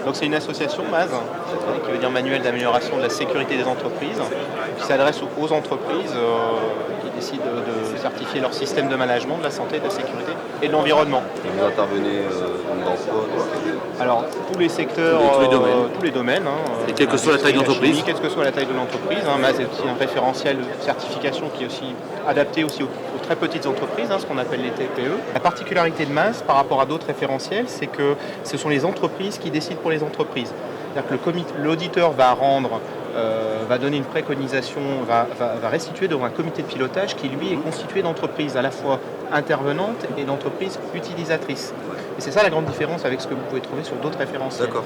Donc c'est une association, MAS, qui veut dire Manuel d'amélioration de la sécurité des entreprises, qui s'adresse aux entreprises qui décident de certifier leur système de management de la santé, de la sécurité et de l'environnement. Et vous intervenez dans quoi? Alors tous les secteurs, tous les domaines. Et quelle que soit la taille de l'entreprise. Quelle que soit la taille de l'entreprise. MAS est aussi un référentiel de certification qui est aussi adapté aussi aux très petites entreprises, ce qu'on appelle les TPE. La particularité de MAS par rapport à d'autres référentiels, c'est que ce sont les entreprises qui décident pour les entreprises. C'est-à-dire que l'auditeur va donner une préconisation, va restituer devant un comité de pilotage qui, lui, est constitué d'entreprises à la fois intervenantes et d'entreprises utilisatrices. Et c'est ça la grande différence avec ce que vous pouvez trouver sur d'autres référentiels. D'accord.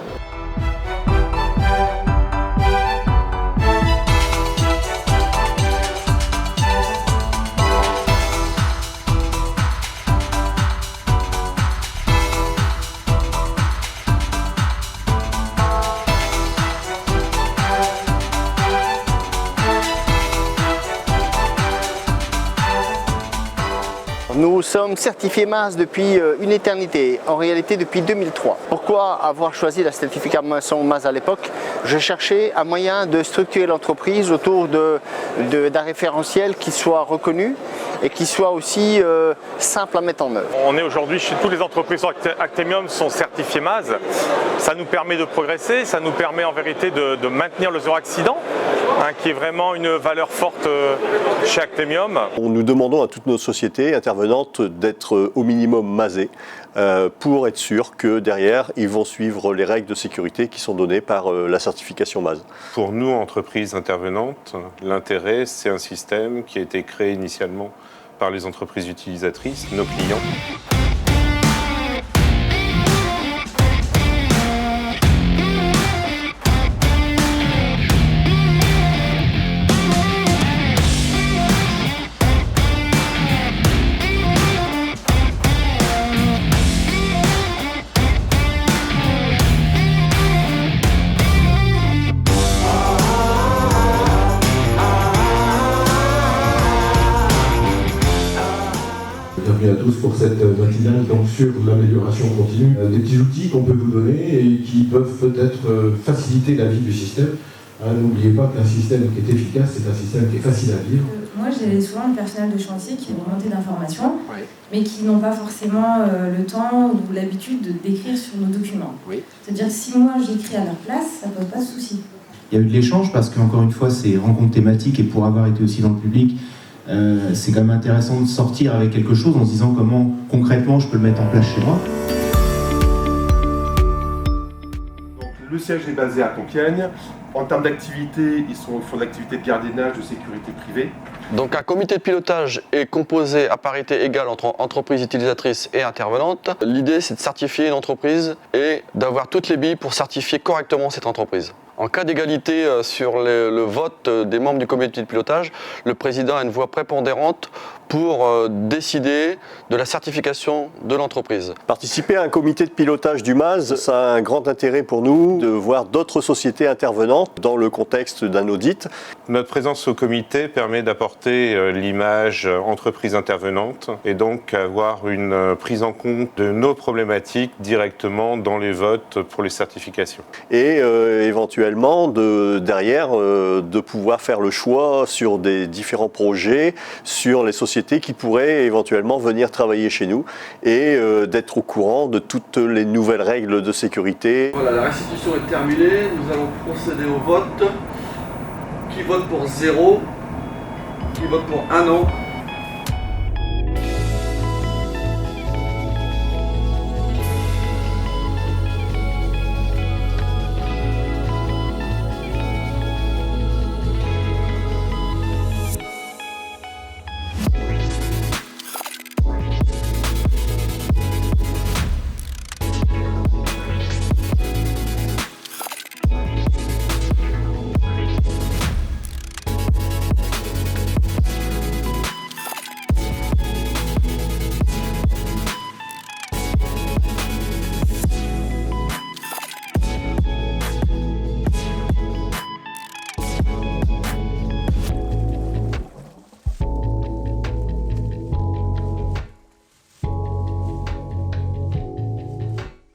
Nous sommes certifiés MAS depuis une éternité, en réalité depuis 2003. Pourquoi avoir choisi la certification MAS à l'époque? Je cherchais un moyen de structurer l'entreprise autour d'un référentiel qui soit reconnu et qui soit aussi simple à mettre en œuvre. On est aujourd'hui chez toutes les entreprises Actemium sont certifiées MAS. Ça nous permet de progresser, ça nous permet en vérité de maintenir le zéro accident, qui est vraiment une valeur forte chez Actemium. Nous demandons à toutes nos sociétés intervenantes d'être au minimum masées pour être sûr que derrière, ils vont suivre les règles de sécurité qui sont données par la certification MAS. Pour nous, entreprises intervenantes, l'intérêt, c'est un système qui a été créé initialement par les entreprises utilisatrices, nos clients. Bienvenue à tous pour cette matinale donc sur l'amélioration continue. Des petits outils qu'on peut vous donner et qui peuvent peut-être faciliter la vie du système. N'oubliez pas qu'un système qui est efficace, c'est un système qui est facile à vivre. Moi, j'ai souvent le personnel de chantier qui a une montée d'informations, mais qui n'ont pas forcément le temps ou l'habitude d'écrire sur nos documents. C'est-à-dire que si moi j'écris à leur place, ça ne pose pas de souci. Il y a eu de l'échange parce qu'encore une fois, c'est rencontre thématique et pour avoir été aussi dans le public, c'est quand même intéressant de sortir avec quelque chose en se disant comment concrètement je peux le mettre en place chez moi. Donc, le siège est basé à Compiègne. En termes d'activité, ils font de l'activité de gardiennage, de sécurité privée. Donc un comité de pilotage est composé à parité égale entre entreprises utilisatrices et intervenantes. L'idée, c'est de certifier une entreprise et d'avoir toutes les billes pour certifier correctement cette entreprise. En cas d'égalité sur le vote des membres du comité de pilotage, le président a une voix prépondérante pour décider de la certification de l'entreprise. Participer à un comité de pilotage du MAS, ça a un grand intérêt pour nous de voir d'autres sociétés intervenantes dans le contexte d'un audit. Notre présence au comité permet d'apporter l'image entreprise intervenante et donc avoir une prise en compte de nos problématiques directement dans les votes pour les certifications. Et éventuellement derrière de pouvoir faire le choix sur des différents projets, sur les sociétés qui pourraient éventuellement venir travailler chez nous et d'être au courant de toutes les nouvelles règles de sécurité. Voilà, la restitution est terminée, nous allons procéder au vote. Qui vote pour 0, qui vote pour 1 an.